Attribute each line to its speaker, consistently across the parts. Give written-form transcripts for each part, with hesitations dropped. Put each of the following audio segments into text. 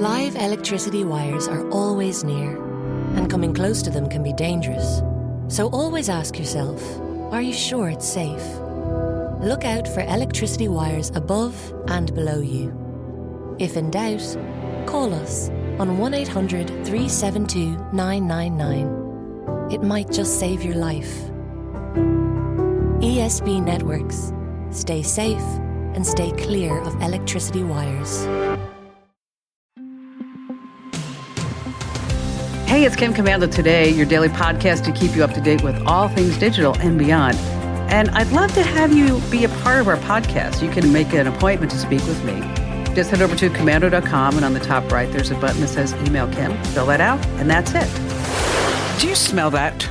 Speaker 1: Live electricity wires are always near, and coming close to them can be dangerous. So always ask yourself, are you sure it's safe? Look out for electricity wires above and below you. If in doubt, call us on 1-800-372-999. It might just save your life. ESB Networks. Stay safe and stay clear of electricity wires.
Speaker 2: Hey, it's Kim Commando Today, your daily podcast to keep you up to date with all things digital and beyond. And I'd love to have you be a part of our podcast. You can make an appointment to speak with me. Just head over to commando.com, and on the top right, there's a button that says Email Kim. Fill that out, and that's it. Do you smell that?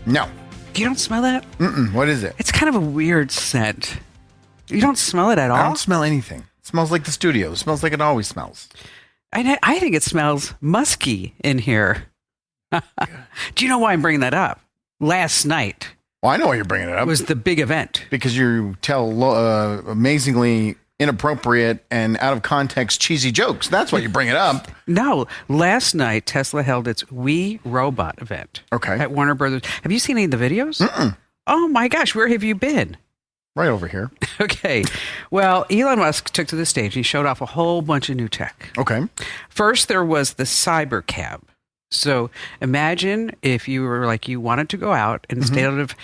Speaker 3: No.
Speaker 2: You don't smell that?
Speaker 3: What is it?
Speaker 2: It's kind of a weird scent. You don't smell it at all?
Speaker 3: I don't smell anything. It smells like the studio. It smells like it always smells.
Speaker 2: I think it smells musky in here. Do you know why I'm bringing that up? Last night.
Speaker 3: Well, I know why you're bringing it up.
Speaker 2: It was the big event.
Speaker 3: Because you tell amazingly inappropriate and out of context cheesy jokes. That's why you bring it up.
Speaker 2: No. Last night, Tesla held its We Robot event.
Speaker 3: Okay.
Speaker 2: At Warner Brothers. Have you seen any of the videos? Oh my gosh, where have you been?
Speaker 3: Right over here.
Speaker 2: Okay. Well, Elon Musk took to the stage. He showed off a whole bunch of new tech.
Speaker 3: Okay.
Speaker 2: First, there was the Cybercab. So imagine if you were like, you wanted to go out, and instead of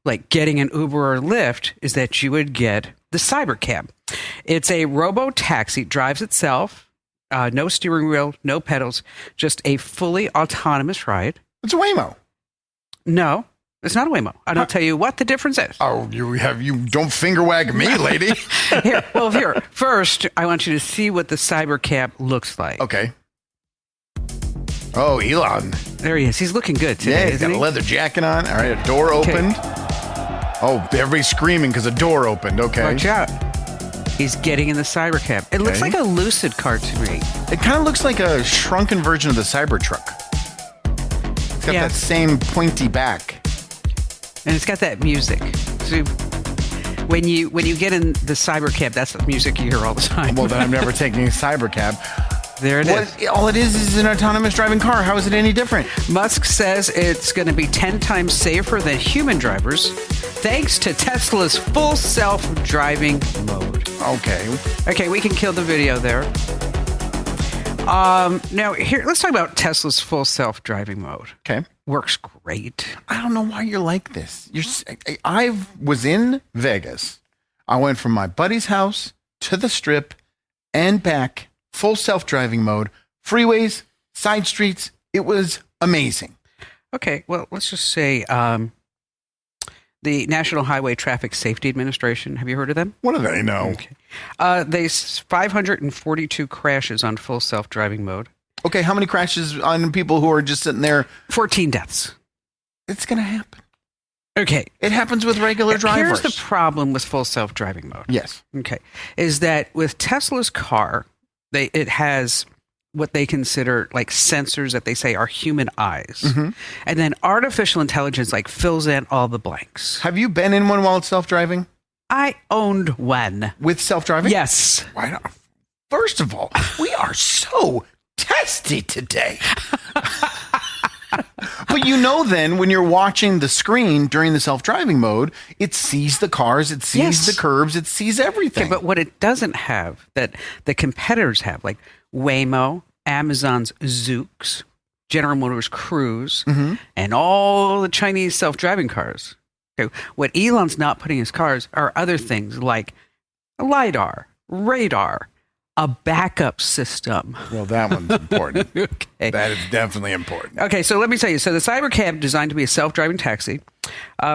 Speaker 2: like getting an Uber or Lyft, is that you would get the Cybercab. It's a robo-taxi, drives itself, no steering wheel, no pedals, just a fully autonomous ride.
Speaker 3: It's a Waymo.
Speaker 2: No. It's not a Waymo. I don't tell you what the difference is.
Speaker 3: Oh, you don't finger wag me, lady.
Speaker 2: Here. First, I want you to see what the Cybercab looks like.
Speaker 3: Okay. Oh, Elon.
Speaker 2: There he is. He's looking good today.
Speaker 3: Yeah, he's got a leather jacket on. All right, a door opened. Oh, everybody's screaming because a door opened. Okay.
Speaker 2: Watch out. He's getting in the Cybercab. It looks like a Lucid car to me.
Speaker 3: It kind of looks like a shrunken version of the Cybertruck. It's got that same pointy back.
Speaker 2: And it's got that music. So when you get in the Cybercab, that's the music you hear all the time.
Speaker 3: Well, then I'm never taking a Cybercab.
Speaker 2: There it is.
Speaker 3: All it is an autonomous driving car. How is it any different?
Speaker 2: Musk says it's going to be 10 times safer than human drivers thanks to Tesla's full self-driving mode. Okay, we can kill the video there. Now, here, let's talk about Tesla's full self-driving mode.
Speaker 3: Okay.
Speaker 2: Works great.
Speaker 3: I don't know why you're like this. I was in Vegas. I went from my buddy's house to the Strip and back, full self-driving mode, freeways, side streets. It was amazing. Okay,
Speaker 2: well, let's just say the National Highway Traffic Safety Administration. Have you heard of them?
Speaker 3: What do they know?
Speaker 2: Okay. They 542 crashes on full self-driving mode.
Speaker 3: Okay, how many crashes on people who are just sitting there?
Speaker 2: 14 deaths.
Speaker 3: It's going to happen.
Speaker 2: Okay.
Speaker 3: It happens with regular drivers.
Speaker 2: Here's the problem with full self-driving mode.
Speaker 3: Yes.
Speaker 2: Okay. Is that with Tesla's car, it has what they consider like sensors that they say are human eyes. And then artificial intelligence like fills in all the blanks.
Speaker 3: Have you been in one while it's self-driving?
Speaker 2: I owned one.
Speaker 3: With self-driving?
Speaker 2: Yes.
Speaker 3: Why not? First of all, we are so testy today. But then when you're watching the screen during the self-driving mode, it sees the cars, it sees the curbs, it sees everything.
Speaker 2: Okay, but what it doesn't have that the competitors have, like Waymo, Amazon's Zoox, General Motors Cruise, and all the Chinese self-driving cars. Okay, what Elon's not putting in his cars are other things like LiDAR, radar, a backup system.
Speaker 3: Well, that one's important.
Speaker 2: Okay.
Speaker 3: That is definitely important.
Speaker 2: Okay, so let me tell you. So the Cybercab designed to be a self-driving taxi,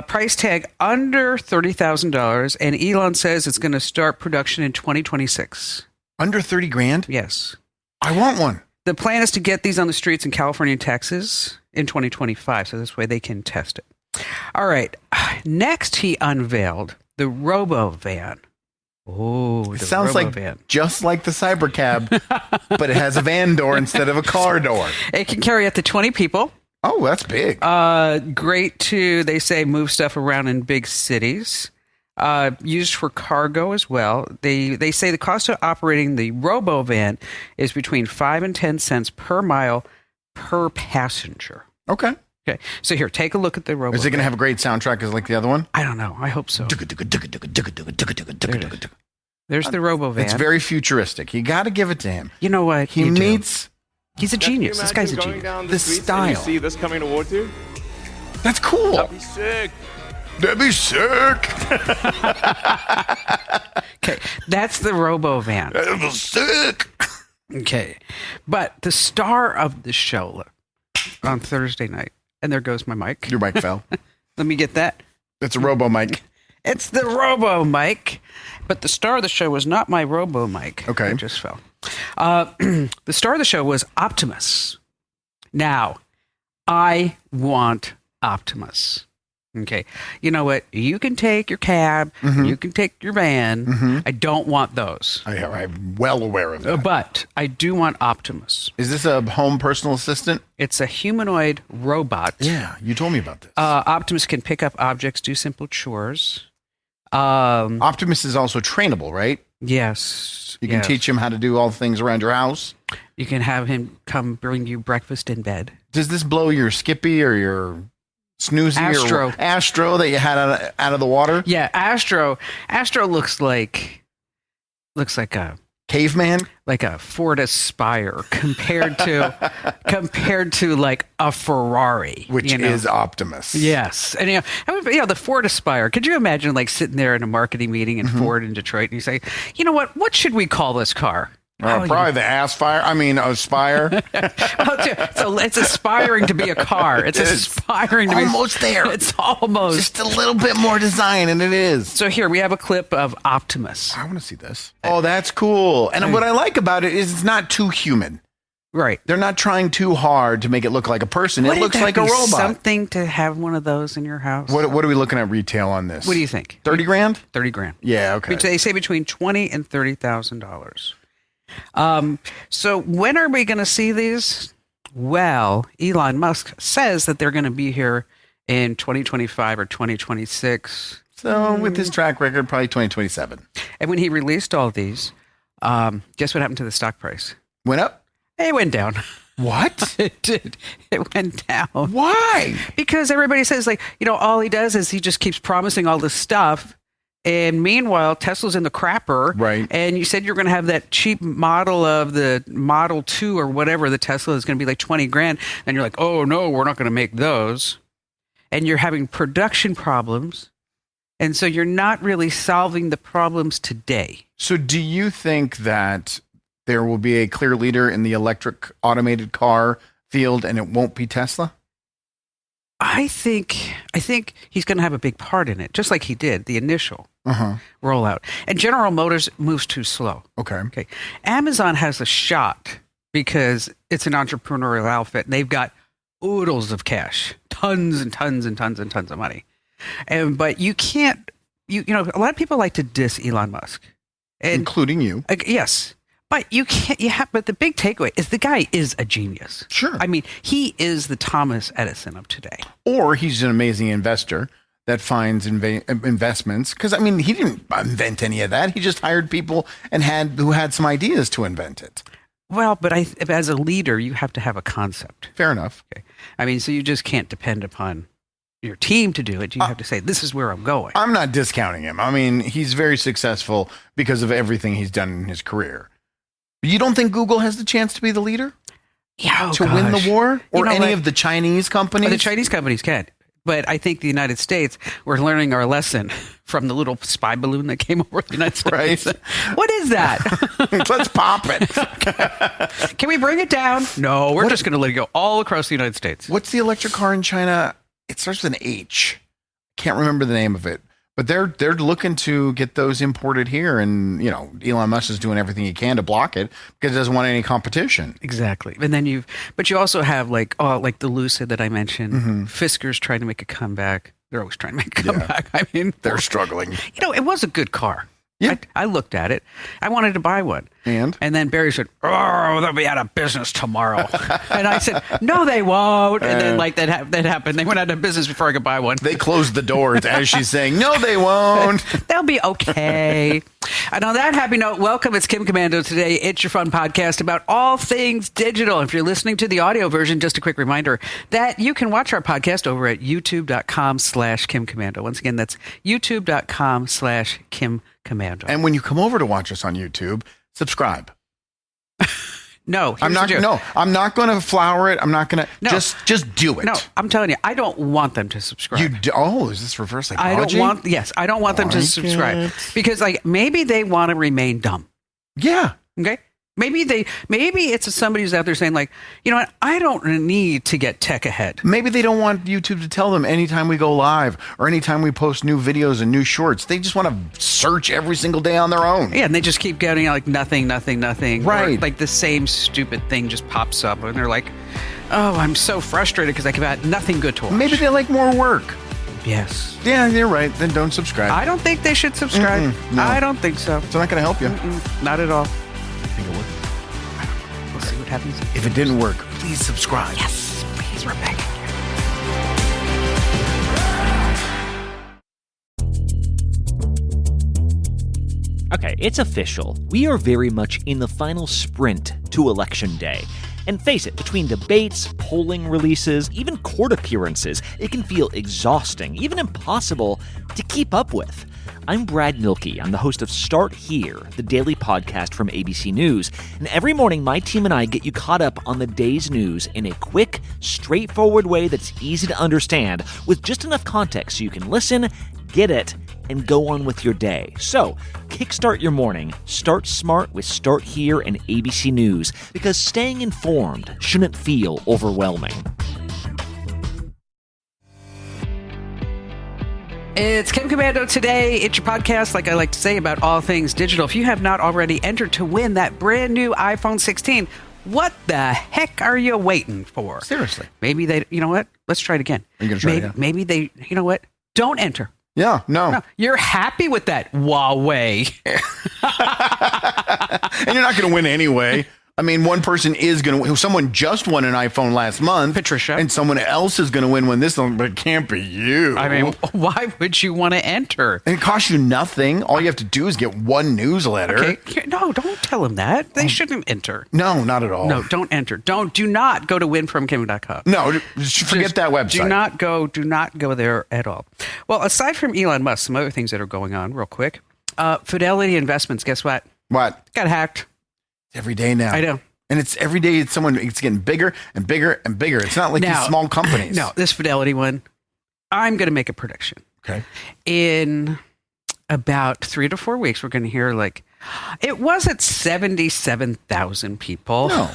Speaker 2: price tag under $30,000, and Elon says it's going to start production in 2026.
Speaker 3: Under 30 grand?
Speaker 2: Yes.
Speaker 3: I want one.
Speaker 2: The plan is to get these on the streets in California and Texas in 2025, so this way they can test it. All right. Next, he unveiled the Robo-Van. Oh,
Speaker 3: it sounds like just like the Cybercab, but it has a van door instead of a car door.
Speaker 2: It can carry up to 20 people.
Speaker 3: Oh, that's big.
Speaker 2: Great to, they say, move stuff around in big cities. used for cargo as well. They say the cost of operating the RoboVan is between 5 and 10 cents per mile per passenger.
Speaker 3: Okay.
Speaker 2: Okay, so here, take a look at the RoboVan.
Speaker 3: Is it going to have a great soundtrack as like the other one?
Speaker 2: I don't know. I hope so. There's the RoboVan.
Speaker 3: It's very futuristic. You got to give it to him.
Speaker 2: You know what?
Speaker 3: He's
Speaker 2: a genius. This guy's a genius.
Speaker 3: The style.
Speaker 4: You see this coming toward you?
Speaker 3: That's cool.
Speaker 4: That'd be sick.
Speaker 3: That'd be sick.
Speaker 2: Okay, that's the RoboVan.
Speaker 3: That'd be sick.
Speaker 2: Okay, but the star of the show on Thursday night, and there goes my mic.
Speaker 3: Your mic fell.
Speaker 2: Let me get that.
Speaker 3: It's a robo mic.
Speaker 2: It's the robo mic, but the star of the show was not my robo mic.
Speaker 3: Okay.
Speaker 2: It just fell. The star of the show was Optimus. Now, I want Optimus. Okay. You know what? You can take your cab. You can take your van. I don't want those.
Speaker 3: I'm well aware of that.
Speaker 2: But I do want Optimus.
Speaker 3: Is this a home personal assistant?
Speaker 2: It's a humanoid robot.
Speaker 3: Yeah, you told me about this.
Speaker 2: Optimus can pick up objects, do simple chores.
Speaker 3: Optimus is also trainable, right?
Speaker 2: Yes.
Speaker 3: You can teach him how to do all things around your house.
Speaker 2: You can have him come bring you breakfast in bed.
Speaker 3: Does this blow your Skippy or your Snoozy
Speaker 2: Astro.
Speaker 3: or Astro that you had out of the water?
Speaker 2: Yeah, Astro looks like a
Speaker 3: Caveman?
Speaker 2: like a Ford Aspire compared to like a Ferrari,
Speaker 3: Which
Speaker 2: you know?
Speaker 3: is Optimus.
Speaker 2: Yes. And the Ford Aspire. Could you imagine like sitting there in a marketing meeting in Ford in Detroit and you say, you know what should we call this car?
Speaker 3: Probably the Aspire. Aspire.
Speaker 2: It's aspiring to be a car. It's aspiring to be
Speaker 3: almost there.
Speaker 2: It's almost
Speaker 3: Just a little bit more design, and it is.
Speaker 2: So here we have a clip of Optimus.
Speaker 3: I want to see this. Oh, that's cool. And what I like about it is it's not too human.
Speaker 2: Right.
Speaker 3: They're not trying too hard to make it look like a person. It looks like a robot.
Speaker 2: Something to have one of those in your house.
Speaker 3: What are we looking at retail on this?
Speaker 2: What do you think?
Speaker 3: 30 grand?
Speaker 2: 30 grand.
Speaker 3: Yeah, okay.
Speaker 2: They say between $20,000 and $30,000. So when are we going to see these? Well, Elon Musk says that they're going to be here in 2025 or 2026.
Speaker 3: So with his track record, probably 2027.
Speaker 2: And when he released all these, guess what happened to the stock price?
Speaker 3: Went up?
Speaker 2: It went down.
Speaker 3: What?
Speaker 2: It did. It went down.
Speaker 3: Why?
Speaker 2: Because everybody says all he does is he just keeps promising all this stuff. And meanwhile, Tesla's in the crapper.
Speaker 3: Right.
Speaker 2: And you said you're going to have that cheap model of the Model 2 or whatever, the Tesla is going to be like 20 grand. And you're like, oh, no, we're not going to make those. And you're having production problems. And so you're not really solving the problems today.
Speaker 3: So do you think that there will be a clear leader in the electric automated car field and it won't be Tesla?
Speaker 2: I think he's going to have a big part in it, just like he did the initial rollout. And General Motors moves too slow.
Speaker 3: Okay.
Speaker 2: Amazon has a shot because it's an entrepreneurial outfit, and they've got oodles of cash, tons and tons and tons and tons of money. But you can't. A lot of people like to diss Elon Musk,
Speaker 3: including you.
Speaker 2: Yes. But you can't. But the big takeaway is the guy is a genius.
Speaker 3: Sure.
Speaker 2: I mean, he is the Thomas Edison of today.
Speaker 3: Or he's an amazing investor that finds investments. Because he didn't invent any of that. He just hired people who had some ideas to invent it.
Speaker 2: Well, but as a leader, you have to have a concept.
Speaker 3: Fair enough.
Speaker 2: Okay. So you just can't depend upon your team to do it. You have to say, this is where I'm going.
Speaker 3: I'm not discounting him. He's very successful because of everything he's done in his career. You don't think Google has the chance to be the leader?
Speaker 2: Yeah,
Speaker 3: win the war? Or any of the Chinese companies?
Speaker 2: The Chinese companies can. But I think the United States, we're learning our lesson from the little spy balloon that came over the United States.
Speaker 3: Right.
Speaker 2: What is that?
Speaker 3: Let's pop it.
Speaker 2: Can we bring it down? No, we're just going to let it go all across the United States.
Speaker 3: What's the electric car in China? It starts with an H. Can't remember the name of it. But they're looking to get those imported here, and Elon Musk is doing everything he can to block it because he doesn't want any competition.
Speaker 2: Exactly. And then you also have like the Lucid that I mentioned. Fisker's trying to make a comeback. They're always trying to make a comeback.
Speaker 3: They're struggling.
Speaker 2: It was a good car.
Speaker 3: Yeah.
Speaker 2: I looked at it. I wanted to buy one.
Speaker 3: And
Speaker 2: then Barry said, "Oh, they'll be out of business tomorrow." And I said, "No, they won't." And then that happened. They went out of business before I could buy one.
Speaker 3: they closed the doors as she's saying, "No, they won't."
Speaker 2: They'll be okay. And on that happy note, welcome. It's Kim Commando today. It's your fun podcast about all things digital. If you're listening to the audio version, just a quick reminder that you can watch our podcast over at youtube.com/Kim Commando. Once again, that's youtube.com/Kim Commando.
Speaker 3: And when you come over to watch us on YouTube, subscribe.
Speaker 2: No,
Speaker 3: I'm not going to flower it. I'm not going to just do it.
Speaker 2: No, I'm telling you, I don't want them to subscribe.
Speaker 3: Is this reverse psychology?
Speaker 2: I don't want them to subscribe because maybe they want to remain dumb.
Speaker 3: Yeah.
Speaker 2: Okay. Maybe it's somebody who's out there saying like, you know what? I don't need to get tech ahead.
Speaker 3: Maybe they don't want YouTube to tell them anytime we go live or anytime we post new videos and new shorts. They just want to search every single day on their own.
Speaker 2: Yeah, and they just keep getting like nothing.
Speaker 3: Right.
Speaker 2: Or, like the same stupid thing just pops up and they're like, oh, I'm so frustrated because I got nothing good to watch.
Speaker 3: Maybe they like more work.
Speaker 2: Yes.
Speaker 3: Yeah, you're right. Then don't subscribe.
Speaker 2: I don't think they should subscribe.
Speaker 3: No.
Speaker 2: I don't think so.
Speaker 3: It's not going to help you.
Speaker 2: Not at all.
Speaker 3: I think it would.
Speaker 2: We'll see what happens.
Speaker 3: If it didn't work, please subscribe.
Speaker 2: Yes, please, we're back.
Speaker 5: Okay, it's official. We are very much in the final sprint to Election Day. And face it, between debates, polling releases, even court appearances, it can feel exhausting, even impossible to keep up with. I'm Brad Milkey. I'm the host of Start Here, the daily podcast from ABC News. And every morning, my team and I get you caught up on the day's news in a quick, straightforward way that's easy to understand, with just enough context so you can listen, get it, and go on with your day. So, kickstart your morning. Start smart with Start Here and ABC News, because staying informed shouldn't feel overwhelming.
Speaker 2: It's Kim Commando today. It's your podcast, like I like to say, about all things digital. If you have not already entered to win that brand new iPhone 16, what the heck are you waiting for?
Speaker 3: Seriously.
Speaker 2: Maybe they, you know what? Let's try it again.
Speaker 3: Are you going to try it again?
Speaker 2: Maybe they, you know what? Don't enter.
Speaker 3: Yeah, no.
Speaker 2: You're happy with that Huawei.
Speaker 3: And you're not going to win anyway. I mean, one person is going to win. Someone just won an iPhone last month.
Speaker 2: Patricia.
Speaker 3: And someone else is going to win this one, but it can't be you.
Speaker 2: I mean, why would you want to enter?
Speaker 3: And it costs you nothing. All you have to do is get one newsletter.
Speaker 2: Okay. No, don't tell them that. They shouldn't enter.
Speaker 3: No, not at all.
Speaker 2: No, don't enter. Do not go to winfromkim.com.
Speaker 3: No, just forget that website.
Speaker 2: Do not go there at all. Well, aside from Elon Musk, some other things that are going on real quick. Fidelity Investments, guess what?
Speaker 3: What?
Speaker 2: Got hacked.
Speaker 3: Every day now.
Speaker 2: I know.
Speaker 3: And it's every day it's getting bigger and bigger and bigger. It's not like these small companies.
Speaker 2: No, this Fidelity one, I'm going to make a prediction.
Speaker 3: Okay.
Speaker 2: In about 3 to 4 weeks, we're going to hear like, it wasn't 77,000 people.
Speaker 3: No.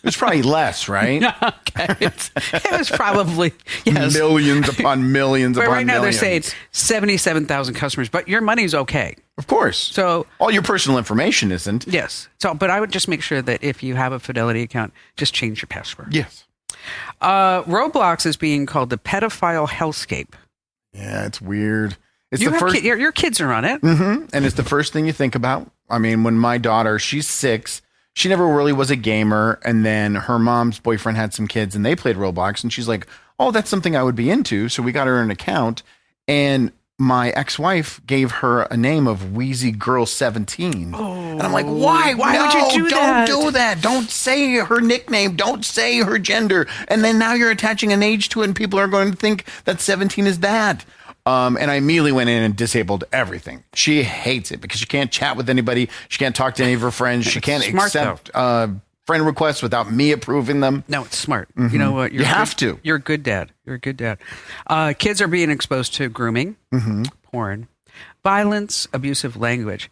Speaker 3: It's probably less, right?
Speaker 2: Okay. It was probably, yes.
Speaker 3: Millions upon millions
Speaker 2: but
Speaker 3: upon
Speaker 2: right now
Speaker 3: millions.
Speaker 2: they're saying 77,000 customers, but your money's okay.
Speaker 3: Of course.
Speaker 2: So
Speaker 3: all your personal information isn't.
Speaker 2: yes. So, but I would just make sure that if you have a Fidelity account, just change your password.
Speaker 3: Yes.
Speaker 2: Roblox is being called the pedophile hellscape.
Speaker 3: Yeah, it's weird. It's
Speaker 2: Your kids are on it.
Speaker 3: Mm-hmm. And it's the first thing you think about. I mean, when my daughter, she's 6, she never really was a gamer. And then her mom's boyfriend had some kids and they played Roblox. And she's like, oh, that's something I would be into. So we got her an account. And my ex-wife gave her a name of Wheezy Girl 17. Oh, and I'm like, why?
Speaker 2: Why would you do that?
Speaker 3: Don't do that. Don't say her nickname. Don't say her gender. And then now you're attaching an age to it and people are going to think that 17 is that. And I immediately went in and disabled everything. She hates it because she can't chat with anybody. She can't talk to any of her friends. She can't accept friend requests without me approving them.
Speaker 2: No, it's smart.
Speaker 3: Mm-hmm.
Speaker 2: You know what?
Speaker 3: You have to.
Speaker 2: You're a good dad. You're a good dad. Kids are being exposed to grooming, porn, violence, abusive language.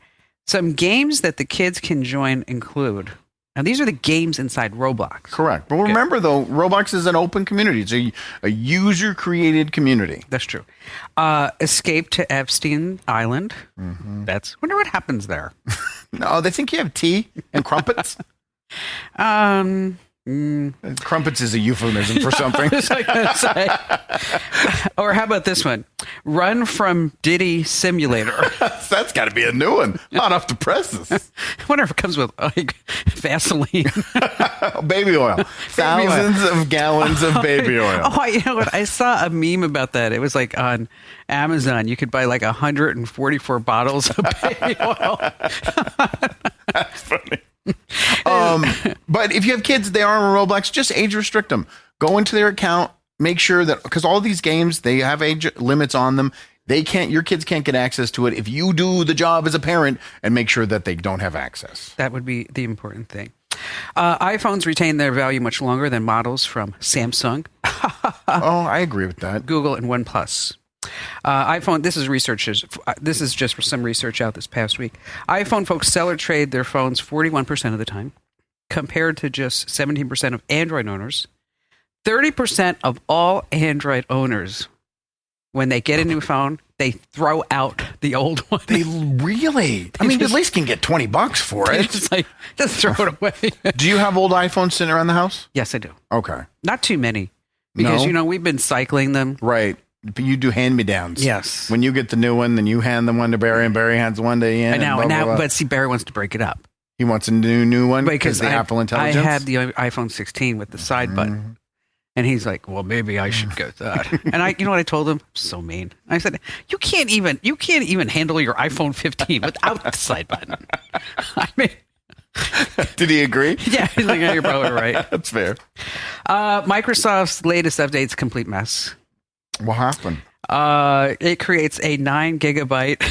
Speaker 2: Some games that the kids can join include. Now, these are the games inside Roblox.
Speaker 3: Correct. But remember, though, Roblox is an open community. It's a user-created community.
Speaker 2: That's true. Escape to Epstein Island. Mm-hmm. Wonder what happens there.
Speaker 3: No, they think you have tea and crumpets.
Speaker 2: Yeah,
Speaker 3: Crumpets is a euphemism for something.
Speaker 2: was I gonna say? Or how about this one? Run from Diddy Simulator.
Speaker 3: That's got to be a new one. Hot off the presses.
Speaker 2: I wonder if it comes with like Vaseline.
Speaker 3: Baby oil. Thousands of gallons of baby oil.
Speaker 2: Oh, you know what? I saw a meme about that. It was like on Amazon. You could buy like 144 bottles of baby oil.
Speaker 3: That's funny. But if you have kids, they are on Roblox, just age restrict them. Go into their account, make sure that, because all these games, they have age limits on them. Your kids can't get access to it if you do the job as a parent and make sure that they don't have access.
Speaker 2: That would be the important thing. iPhones retain their value much longer than models from Samsung,
Speaker 3: Oh, I agree with that.
Speaker 2: Google, and OnePlus. iPhone, this is just for some research out this past week. iPhone folks sell or trade their phones 41% of the time, compared to just 17% of Android owners. 30% of all Android owners, when they get a new phone, they throw out the old one.
Speaker 3: They really? I mean, you at least can get $20 for it.
Speaker 2: Just throw it away.
Speaker 3: Do you have old iPhones sitting around the house?
Speaker 2: Yes, I do.
Speaker 3: Okay.
Speaker 2: Not too many. Because,
Speaker 3: No?
Speaker 2: we've been cycling them.
Speaker 3: Right. But you do hand-me-downs.
Speaker 2: Yes.
Speaker 3: When you get the new one, then you hand the one to Barry, and Barry hands the one to Ian.
Speaker 2: And now,
Speaker 3: blah, blah, blah.
Speaker 2: but see, Barry wants to break it up.
Speaker 3: He wants a new one
Speaker 2: Because
Speaker 3: because the Apple Intelligence.
Speaker 2: I had the iPhone 16 with the side button. And he's like, well, maybe I should get that. And you know what I told him? So mean. I said, you can't even handle your iPhone 15 without the side button. I mean,
Speaker 3: Did he agree?
Speaker 2: yeah, he's like, yeah, you're probably right.
Speaker 3: That's fair.
Speaker 2: Microsoft's latest update's a complete mess.
Speaker 3: What happened?
Speaker 2: It creates a 9 gigabyte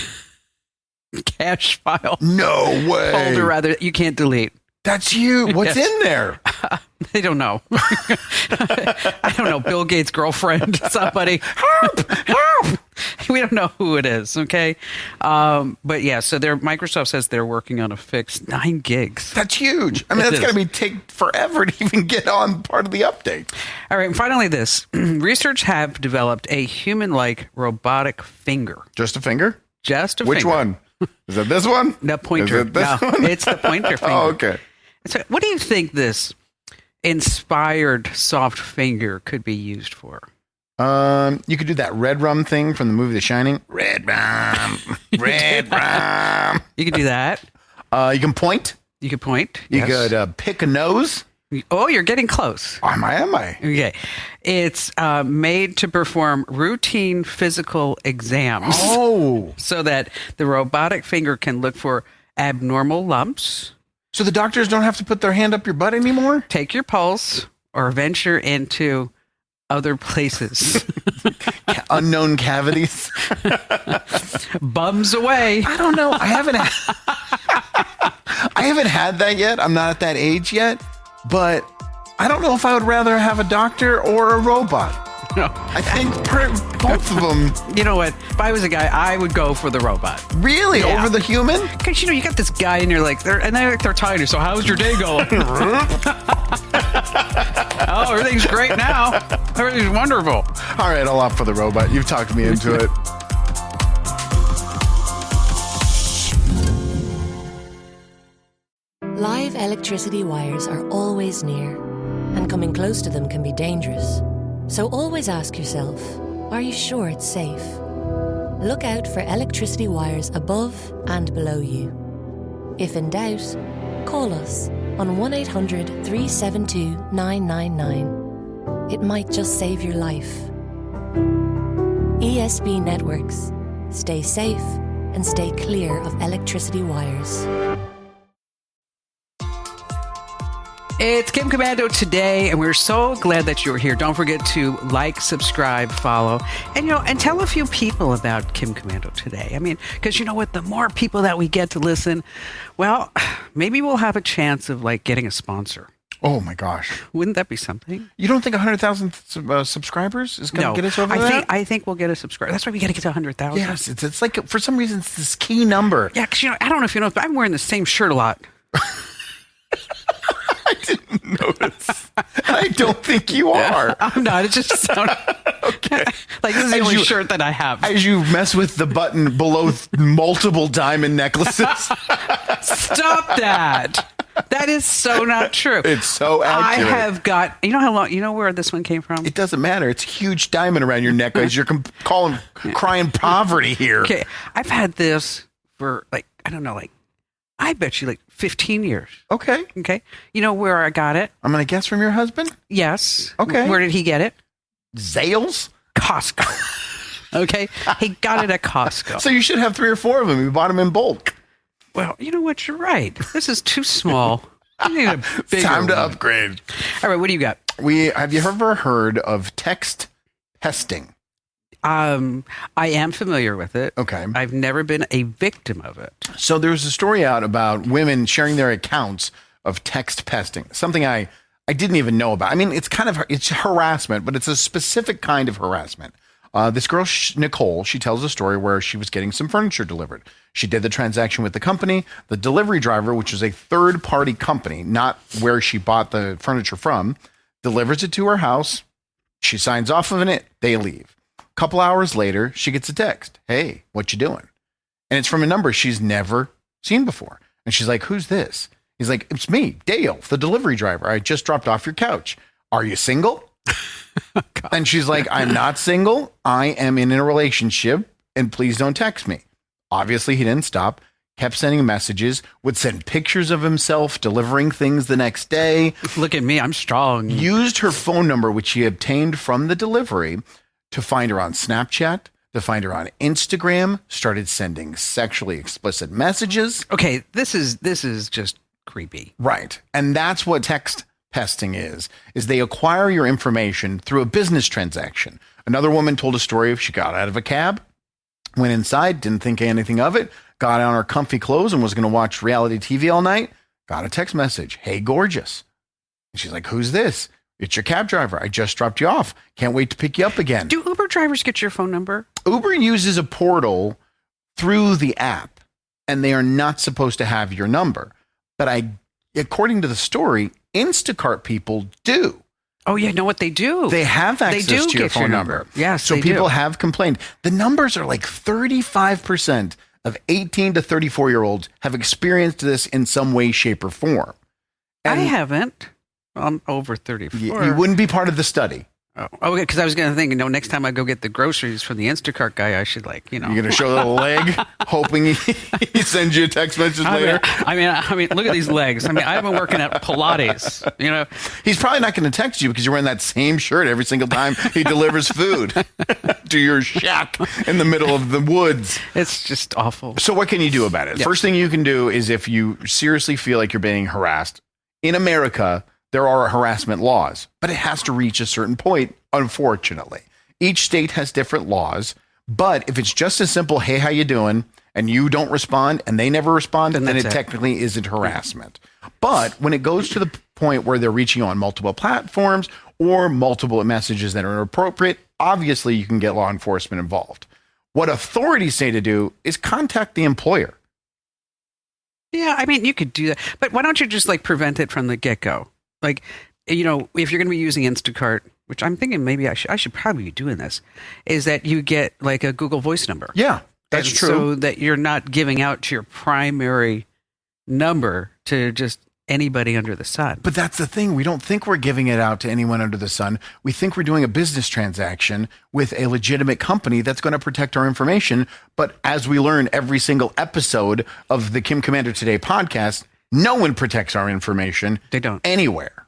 Speaker 2: cache file
Speaker 3: No way.
Speaker 2: folder, rather, you can't delete.
Speaker 3: That's you. What's
Speaker 2: Yes.
Speaker 3: in there?
Speaker 2: They don't know. I don't know. Bill Gates' girlfriend, somebody. Help! We don't know who it is. Okay. But yeah, so Microsoft says they're working on a fix. 9 gigs.
Speaker 3: That's huge. I mean,
Speaker 2: It
Speaker 3: that's got to
Speaker 2: is.
Speaker 3: take forever to even get on part of the update.
Speaker 2: All right. And finally, this research have developed a human-like robotic finger.
Speaker 3: Just a finger?
Speaker 2: Just a
Speaker 3: Which
Speaker 2: finger.
Speaker 3: one? Is it this one?
Speaker 2: The pointer.
Speaker 3: Is it this
Speaker 2: No,
Speaker 3: one?
Speaker 2: it's the pointer finger.
Speaker 3: Oh, okay.
Speaker 2: So what do you think this inspired soft finger could be used for?
Speaker 3: You could do that red rum thing from the movie The Shining. Red rum. Red rum.
Speaker 2: You could do that.
Speaker 3: You can point.
Speaker 2: You could point.
Speaker 3: You
Speaker 2: Yes.
Speaker 3: could pick a nose.
Speaker 2: Oh, you're getting close.
Speaker 3: Am I?
Speaker 2: Okay. It's made to perform routine physical exams
Speaker 3: Oh.
Speaker 2: so that the robotic finger can look for abnormal lumps,
Speaker 3: So the doctors don't have to put their hand up your butt anymore?
Speaker 2: take your pulse, or venture into other places.
Speaker 3: Unknown cavities.
Speaker 2: Bums away.
Speaker 3: I don't know. I haven't had that yet. I'm not at that age yet. But I don't know if I would rather have a doctor or a robot.
Speaker 2: No.
Speaker 3: I think both of them.
Speaker 2: You know what? If I was a guy, I would go for the robot.
Speaker 3: Really?
Speaker 2: Yeah.
Speaker 3: Over the human?
Speaker 2: Because, you got this guy and you're like, they're talking to you. So how's your day going? Oh, everything's great now. Everything's wonderful.
Speaker 3: All right, I'll opt for the robot. You've talked me into it.
Speaker 1: Live electricity wires are always near, and coming close to them can be dangerous. So always ask yourself, are you sure it's safe? Look out for electricity wires above and below you. If in doubt, call us on 1-800-372-999. It might just save your life. ESB Networks. Stay safe and stay clear of electricity wires.
Speaker 2: It's Kim Commando today, and we're so glad that you're here. Don't forget to like, subscribe, follow, and tell a few people about Kim Commando today. I mean, because you know what? The more people that we get to listen, well, maybe we'll have a chance of getting a sponsor.
Speaker 3: Oh my gosh.
Speaker 2: Wouldn't that be something?
Speaker 3: You don't think 100,000 subscribers is going to get us over that?
Speaker 2: I think we'll get a subscriber. That's why we got to get to 100,000.
Speaker 3: Yes, it's like, for some reason, it's this key number.
Speaker 2: Yeah, because I don't know if you know, but I'm wearing the same shirt a lot.
Speaker 3: I didn't notice. I don't think you are.
Speaker 2: I'm not. It just sounded
Speaker 3: Okay.
Speaker 2: like this is the
Speaker 3: As
Speaker 2: only
Speaker 3: you-
Speaker 2: shirt that I have.
Speaker 3: As you mess with the button below multiple diamond necklaces.
Speaker 2: Stop that. That is so not true.
Speaker 3: It's so accurate.
Speaker 2: I have got, you know how long, you know where this one came from?
Speaker 3: It doesn't matter. It's a huge diamond around your neck as you're crying poverty here.
Speaker 2: Okay. I've had this for like, I don't know, like, I bet you like 15 years.
Speaker 3: Okay.
Speaker 2: Okay. You know where I got it?
Speaker 3: I'm going to guess from your husband?
Speaker 2: Yes.
Speaker 3: Okay.
Speaker 2: Where did he get it?
Speaker 3: Zales?
Speaker 2: Costco. Okay. He got it at Costco.
Speaker 3: So you should have 3 or 4 of them. You bought them in bulk.
Speaker 2: Well, you know what? You're right. This is too small. I need a bigger
Speaker 3: Time to
Speaker 2: one.
Speaker 3: upgrade.
Speaker 2: All right. What do you got?
Speaker 3: Have you ever heard of text pesting?
Speaker 2: I am familiar with it.
Speaker 3: Okay.
Speaker 2: I've never been a victim of it.
Speaker 3: So there's a story out about women sharing their accounts of text pesting, something I didn't even know about. I mean, it's harassment, but it's a specific kind of harassment. This girl, Nicole, she tells a story where she was getting some furniture delivered. She did the transaction with the company. The delivery driver, which is a third-party company, not where she bought the furniture from, delivers it to her house. She signs off on it. They leave. A couple hours later, she gets a text. Hey, what you doing? And it's from a number she's never seen before. And she's like, who's this? He's like, it's me, Dale, the delivery driver. I just dropped off your couch. Are you single? And she's like, I'm not single. I am in a relationship and please don't text me. Obviously, he didn't stop, kept sending messages, would send pictures of himself delivering things the next day.
Speaker 2: Look at me. I'm strong.
Speaker 3: Used her phone number, which he obtained from the delivery, to find her on Snapchat, to find her on Instagram, started sending sexually explicit messages.
Speaker 2: Okay. This is just creepy.
Speaker 3: Right. And that's what text pesting is they acquire your information through a business transaction. Another woman told a story of she got out of a cab, went inside, didn't think anything of it, got on her comfy clothes and was going to watch reality TV all night, got a text message, hey, gorgeous. And she's like, who's this? It's your cab driver. I just dropped you off. Can't wait to pick you up again.
Speaker 2: Do Uber drivers get your phone number?
Speaker 3: Uber uses a portal through the app, and they are not supposed to have your number. But according to the story, Instacart people do.
Speaker 2: Oh, yeah. Know what they do?
Speaker 3: They have access
Speaker 2: They do
Speaker 3: to your
Speaker 2: get
Speaker 3: phone
Speaker 2: your
Speaker 3: number.
Speaker 2: number. Yes,
Speaker 3: so
Speaker 2: they
Speaker 3: people
Speaker 2: do.
Speaker 3: have complained. The numbers are like 35% of 18 to 34-year-olds have experienced this in some way, shape, or form.
Speaker 2: I
Speaker 3: And
Speaker 2: haven't. I'm over 34.
Speaker 3: you wouldn't be part of the study.
Speaker 2: Oh, okay. Because I was going to think, next time I go get the groceries from the Instacart guy, I should
Speaker 3: You're going to show a little
Speaker 2: Oh.
Speaker 3: leg, hoping he sends you a text message later.
Speaker 2: I mean, look at these legs. I mean, I've been working at Pilates,
Speaker 3: He's probably not going to text you because you're wearing that same shirt every single time he delivers food to your shack in the middle of the woods.
Speaker 2: It's just awful.
Speaker 3: So what can you do about it?
Speaker 2: Yeah.
Speaker 3: First thing you can do is if you seriously feel like you're being harassed, in America, there are harassment laws, but it has to reach a certain point, unfortunately. Each state has different laws, but if it's just as simple, hey, how you doing? And you don't respond and they never respond, then it technically isn't harassment. But when it goes to the point where they're reaching you on multiple platforms or multiple messages that are inappropriate, obviously you can get law enforcement involved. What authorities say to do is contact the employer.
Speaker 2: Yeah, I mean, you could do that, but why don't you just prevent it from the get-go? Like, if you're going to be using Instacart, which I'm thinking maybe I should probably be doing this, is that you get a Google Voice number.
Speaker 3: Yeah, that's
Speaker 2: And
Speaker 3: true.
Speaker 2: So that you're not giving out your primary number to just anybody under the sun.
Speaker 3: But that's the thing. We don't think we're giving it out to anyone under the sun. We think we're doing a business transaction with a legitimate company that's going to protect our information. But as we learn every single episode of the Kim Commander Today podcast, no one protects our information.
Speaker 2: They don't.
Speaker 3: Anywhere.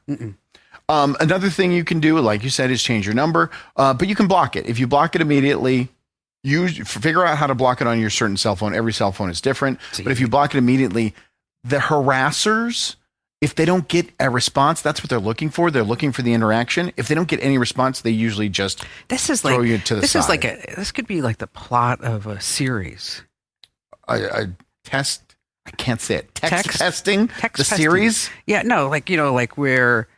Speaker 3: Another thing you can do, like you said, is change your number. But you can block it. If you block it immediately, figure out how to block it on your certain cell phone. Every cell phone is different. But if you block it immediately, the harassers, if they don't get a response, that's what they're looking for. They're looking for the interaction. If they don't get any response, they usually just throw you to the side.
Speaker 2: This could be like the plot of a series.
Speaker 3: A test. I can't say it. Text
Speaker 2: pesting?
Speaker 3: The series.
Speaker 2: Yeah, no, where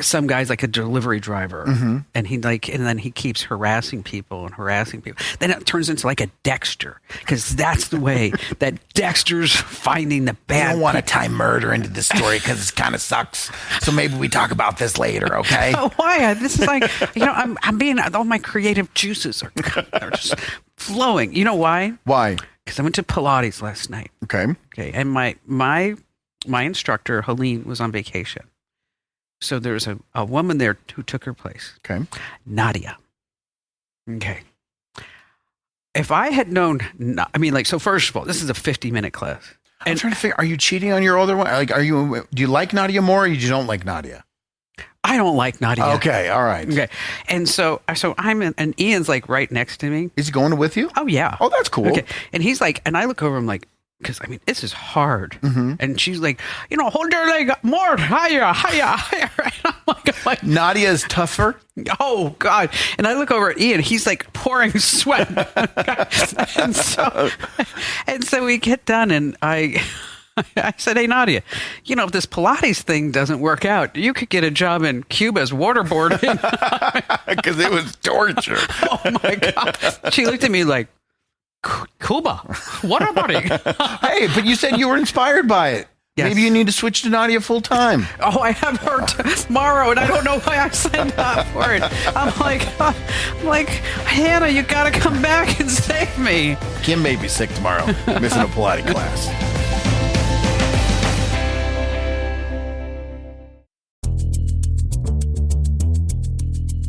Speaker 2: some guy's like a delivery driver, and then he keeps harassing people. Then it turns into like a Dexter, because that's the way that Dexter's finding the bad.
Speaker 3: I don't want to tie murder into this story because it kind of sucks. So maybe we talk about this later, okay?
Speaker 2: Why? This is I'm being, all my creative juices are just flowing. You know why?
Speaker 3: Why?
Speaker 2: Because I went to Pilates last night.
Speaker 3: Okay.
Speaker 2: Okay, and my my instructor, Helene, was on vacation. So there was a woman there who took her place.
Speaker 3: Okay.
Speaker 2: Nadia. Okay. If I had known, so first of all, this is a 50-minute class.
Speaker 3: I'm trying to figure, are you cheating on your older one? Like, do you like Nadia more or you don't like Nadia?
Speaker 2: I don't like Nadia.
Speaker 3: Okay. All right.
Speaker 2: Okay. And so and Ian's like right next to me.
Speaker 3: Is he going with you?
Speaker 2: Oh, yeah.
Speaker 3: Oh, that's cool.
Speaker 2: Okay. And he's like, and I look over him like, because this is hard.
Speaker 3: Mm-hmm.
Speaker 2: And she's like, hold your leg up more, higher. And I'm like,
Speaker 3: Nadia is tougher.
Speaker 2: oh God. And I look over at Ian, he's like pouring sweat. and so we get done and I said, hey, Nadia, if this Pilates thing doesn't work out, you could get a job in Cuba's waterboarding.
Speaker 3: Because it was torture.
Speaker 2: Oh my God. She looked at me like, Cuba, waterboarding.
Speaker 3: Hey, but you said you were inspired by it.
Speaker 2: Yes.
Speaker 3: Maybe you need to switch to Nadia full time.
Speaker 2: Oh, I have her tomorrow, and I don't know why I signed up for it. I'm like, Hannah, you got to come back and save me.
Speaker 3: Kim may be sick tomorrow, missing a Pilates class.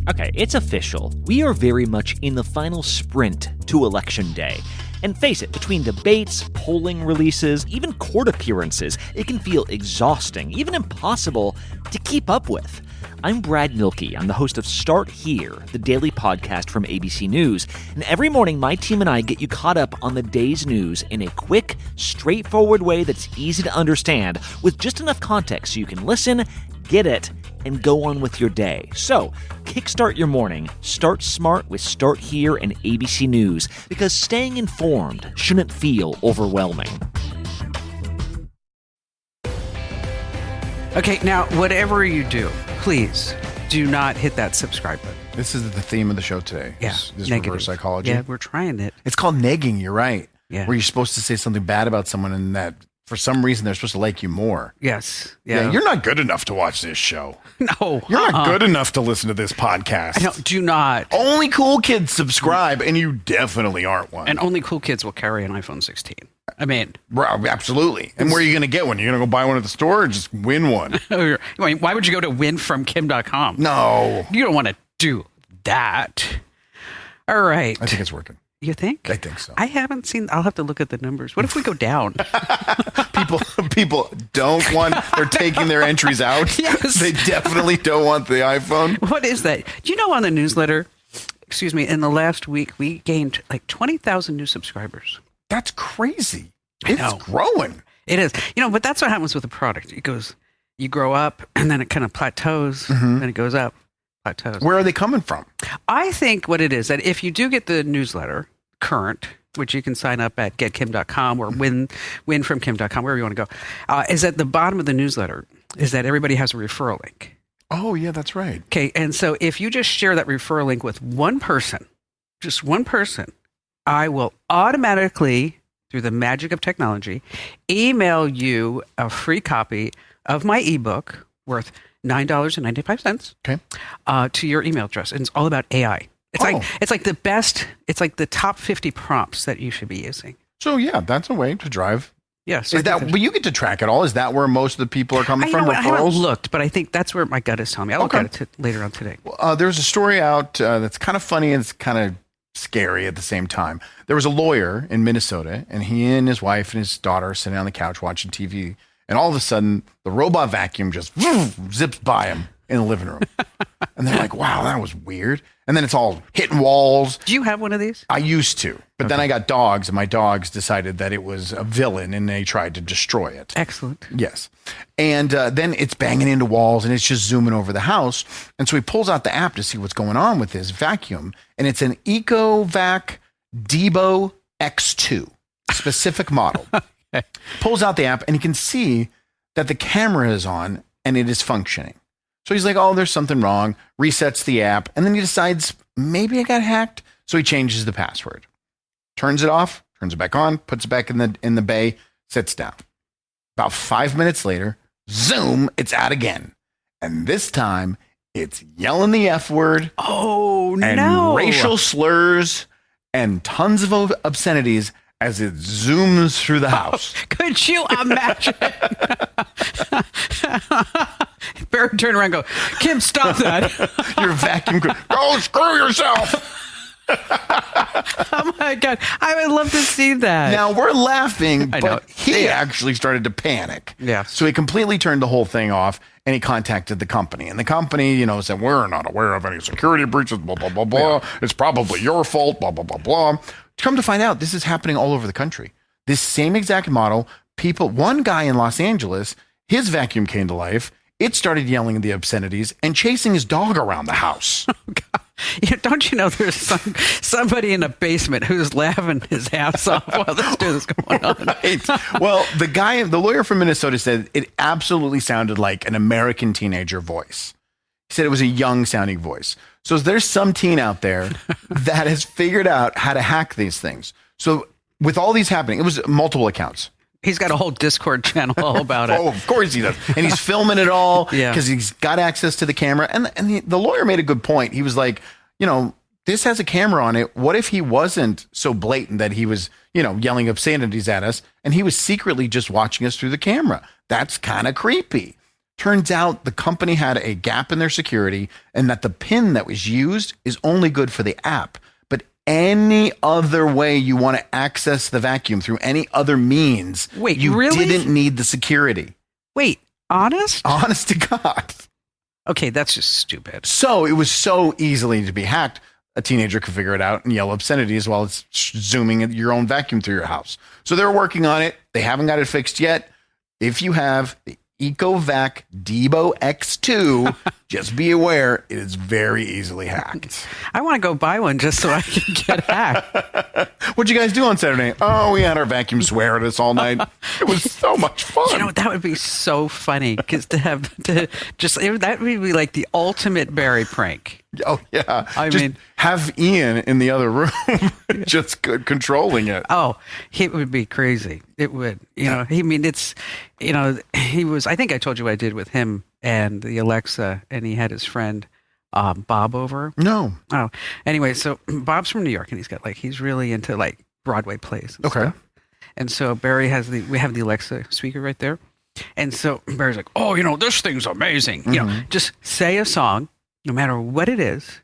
Speaker 5: Okay, it's official. We are very much in the final sprint to Election Day. And face it, between debates, polling releases, even court appearances, it can feel exhausting, even impossible to keep up with. I'm Brad Milkey. I'm the host of Start Here, the daily podcast from ABC News. And every morning, my team and I get you caught up on the day's news in a quick, straightforward way that's easy to understand, with just enough context so you can listen, get it, and go on with your day. So, kickstart your morning. Start smart with Start Here and ABC News, because staying informed shouldn't feel overwhelming.
Speaker 2: Okay, now, whatever you do, please do not hit that subscribe button.
Speaker 3: This is the theme of the show today.
Speaker 2: Yeah,
Speaker 3: This
Speaker 2: negative.
Speaker 3: reverse psychology.
Speaker 2: Yeah, we're trying it.
Speaker 3: It's called negging. You're right.
Speaker 2: Yeah.
Speaker 3: Where you're supposed to say something bad about someone and that for some reason they're supposed to like you more.
Speaker 2: Yes.
Speaker 3: Yeah.
Speaker 2: Yeah.
Speaker 3: You're not good enough to watch this show.
Speaker 2: No.
Speaker 3: You're not good enough to listen to this podcast.
Speaker 2: No, do not.
Speaker 3: Only cool kids subscribe, and you definitely aren't one.
Speaker 2: And only cool kids will carry an iPhone 16. I mean,
Speaker 3: Absolutely. And where are you going to get one? You're going to go buy one at the store or just win one?
Speaker 2: why would you go to winfromkim.com?
Speaker 3: No.
Speaker 2: You don't want to do that. All right.
Speaker 3: I think it's working.
Speaker 2: You think?
Speaker 3: I think so.
Speaker 2: I haven't seen. I'll have to look at the numbers. What if we go down?
Speaker 3: People don't want, they're taking their entries out.
Speaker 2: Yes.
Speaker 3: They definitely don't want the iPhone.
Speaker 2: What is that? Do you know on the newsletter, in the last week, we gained like 20,000 new subscribers.
Speaker 3: That's crazy.
Speaker 2: I
Speaker 3: It's
Speaker 2: know.
Speaker 3: growing.
Speaker 2: It is. But that's what happens with a product. It goes, you grow up and then it kind of plateaus, then it goes up, plateaus.
Speaker 3: Where are they coming from?
Speaker 2: I think what it is that if you do get the newsletter, current, which you can sign up at getkim.com or winfromkim.com, wherever you want to go, is at the bottom of the newsletter is that everybody has a referral link.
Speaker 3: Oh, yeah, that's right.
Speaker 2: Okay. And so if you just share that referral link with one person, just one person, I will automatically, through the magic of technology, email you a free copy of my ebook worth $9.95 to your email address. And it's all about AI. It's like the best. It's like the top 50 prompts that you should be using.
Speaker 3: So, yeah, that's a way to drive.
Speaker 2: Yes.
Speaker 3: Is that, but you get to track it all. Is that where most of the people are coming from?
Speaker 2: I haven't
Speaker 3: Referrals?
Speaker 2: looked, but I think that's where my gut is telling me. I'll look at it later on today.
Speaker 3: There's a story out that's kind of funny and it's kind of scary at the same time. There was a lawyer in Minnesota, and he and his wife and his daughter are sitting on the couch watching TV, and all of a sudden, the robot vacuum just zips by him in the living room. And they're like, wow, that was weird. And then it's all hitting walls.
Speaker 2: Do you have one of these?
Speaker 3: I used to, but then I got dogs, and my dogs decided that it was a villain, and they tried to destroy it.
Speaker 2: Excellent.
Speaker 3: Yes. And then it's banging into walls, and it's just zooming over the house. And so he pulls out the app to see what's going on with his vacuum, and it's an EcoVac Debo X2, specific model.
Speaker 2: Okay.
Speaker 3: Pulls out the app, and he can see that the camera is on, and it is functioning. So he's like, oh, there's something wrong, resets the app, and then he decides, maybe I got hacked. So he changes the password, turns it off, turns it back on, puts it back in the bay, sits down. About 5 minutes later, zoom, it's out again. And this time, it's yelling the F word.
Speaker 2: Oh,
Speaker 3: and
Speaker 2: no.
Speaker 3: racial slurs and tons of obscenities as it zooms through the house.
Speaker 2: Could you imagine? Barry turned around and go, Kim, stop that.
Speaker 3: Your vacuum cleaner. Go screw yourself.
Speaker 2: Oh my God. I would love to see that.
Speaker 3: Now we're laughing,
Speaker 2: I know.
Speaker 3: but he actually started to panic.
Speaker 2: Yeah.
Speaker 3: So he completely turned the whole thing off and he contacted the company. And the company, said, we're not aware of any security breaches, blah, blah, blah, blah. Yeah. It's probably your fault, blah, blah, blah, blah. Come to find out, this is happening all over the country. This same exact model, one guy in Los Angeles, his vacuum came to life. It started yelling the obscenities and chasing his dog around the house.
Speaker 2: Oh, God. Don't you know there's somebody in a basement who's laughing his ass off while this dude is going on?
Speaker 3: Right. Well, the lawyer from Minnesota said it absolutely sounded like an American teenager voice. He said it was a young sounding voice. So there's some teen out there that has figured out how to hack these things. So with all these happening, it was multiple accounts.
Speaker 2: He's got a whole Discord channel all about it.
Speaker 3: Oh, of course he does. And he's filming it all because
Speaker 2: Yeah.
Speaker 3: he's got access to the camera. And the lawyer made a good point. He was like, this has a camera on it. What if he wasn't so blatant that he was, yelling obscenities at us and he was secretly just watching us through the camera? That's kind of creepy. Turns out the company had a gap in their security and that the PIN that was used is only good for the app. But any other way you want to access the vacuum through any other means,
Speaker 2: Wait,
Speaker 3: you
Speaker 2: really?
Speaker 3: didn't need the security.
Speaker 2: Wait, honest?
Speaker 3: Honest to God.
Speaker 2: Okay, that's just stupid.
Speaker 3: So it was so easily to be hacked. A teenager could figure it out and yell obscenities while it's zooming at your own vacuum through your house. So they're working on it. They haven't got it fixed yet. If you have the EcoVac Debo X2, just be aware it is very easily hacked.
Speaker 2: I want to go buy one just so I can get hacked.
Speaker 3: What'd you guys do on Saturday? Oh, we had our vacuum swear at us all night. It was so much fun.
Speaker 2: That would be so funny because that would be like the ultimate Barry prank.
Speaker 3: Oh, yeah.
Speaker 2: I
Speaker 3: just
Speaker 2: mean,
Speaker 3: have Ian in the other room just controlling it.
Speaker 2: Oh, it would be crazy. It would, he was, I think I told you what I did with him and the Alexa, and he had his friend, Bob over.
Speaker 3: No.
Speaker 2: Oh, anyway, so Bob's from New York and he's really into like Broadway plays. And stuff. And so Barry we have the Alexa speaker right there. And so Barry's like, oh, this thing's amazing.
Speaker 3: Mm-hmm.
Speaker 2: Just say a song, no matter what it is,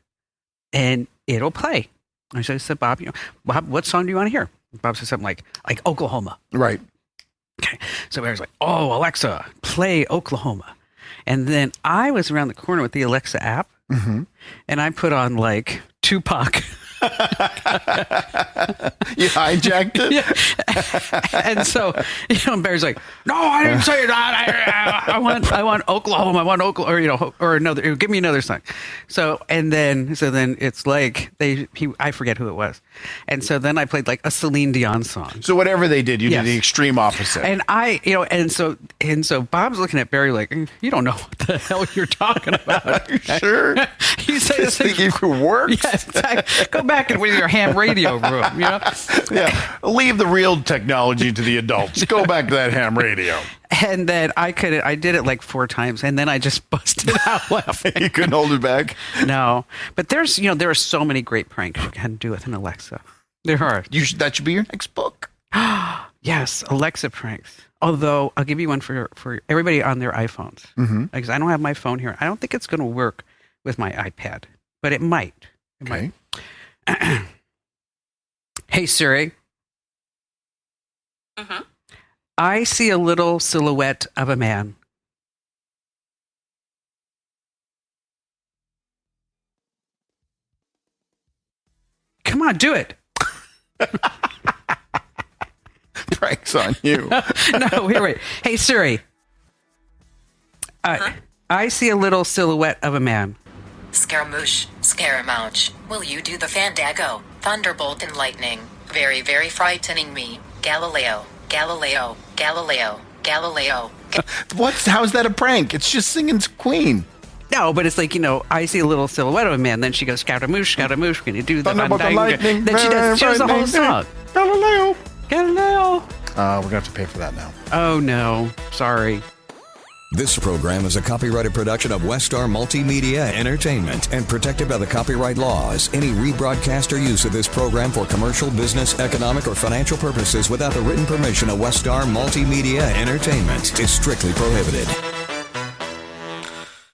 Speaker 2: and it'll play. I said, Bob, Bob, what song do you want to hear? Bob said something like Oklahoma.
Speaker 3: Right.
Speaker 2: Okay. So Barry's like, oh, Alexa, play Oklahoma. And then I was around the corner with the Alexa app,
Speaker 3: mm-hmm.
Speaker 2: and I put on like Tupac.
Speaker 3: You hijacked it?
Speaker 2: Yeah. And so, Barry's like, no, I didn't say that. I want Oklahoma. I want Oklahoma, or another, give me another song. So then it's like I forget who it was. And so then I played like a Celine Dion song.
Speaker 3: So whatever they did, you
Speaker 2: Yes.
Speaker 3: did the extreme opposite.
Speaker 2: And and so Bob's looking at Barry like, you don't know what the hell you're talking about.
Speaker 3: Sure.
Speaker 2: You say
Speaker 3: This thing even works.
Speaker 2: Yeah, exactly. Go back and with your ham radio room,
Speaker 3: Yeah. Leave the real technology to the adults. Go back to that ham radio.
Speaker 2: And then I did it like 4 times, and then I just busted out laughing.
Speaker 3: You couldn't hold it back?
Speaker 2: No, but there are so many great pranks you can do with an Alexa. There are.
Speaker 3: That should be your next book.
Speaker 2: Yes, Alexa pranks. Although I'll give you one for everybody on their iPhones.
Speaker 3: Mm-hmm.
Speaker 2: Because I don't have my phone here. I don't think it's going to work with my iPad, but it might.
Speaker 3: Okay.
Speaker 2: Hey, Siri.
Speaker 6: Mm-hmm.
Speaker 2: I see a little silhouette of a man. Come on, do it.
Speaker 3: Pranks on you.
Speaker 2: No, wait. Hey, Siri. I see a little silhouette of a man.
Speaker 6: Scaramouche, Scaramouche, will you do the Fandango? Thunderbolt and lightning. Very, very frightening me. Galileo, Galileo, Galileo, Galileo.
Speaker 3: How's that a prank? It's just singing Queen.
Speaker 2: No, but it's like, I see a little silhouette of a man. Then she goes, Scaramouche, Scaramouche, can you do the
Speaker 3: Thunderbolt and
Speaker 2: Fandango?
Speaker 3: lightning.
Speaker 2: Then she does the whole song.
Speaker 3: Galileo.
Speaker 2: Galileo.
Speaker 3: We're going to have to pay for that now.
Speaker 2: Oh, no. Sorry.
Speaker 7: This program is a copyrighted production of Westar Multimedia Entertainment and protected by the copyright laws. Any rebroadcast or use of this program for commercial, business, economic, or financial purposes without the written permission of Westar Multimedia Entertainment is strictly prohibited.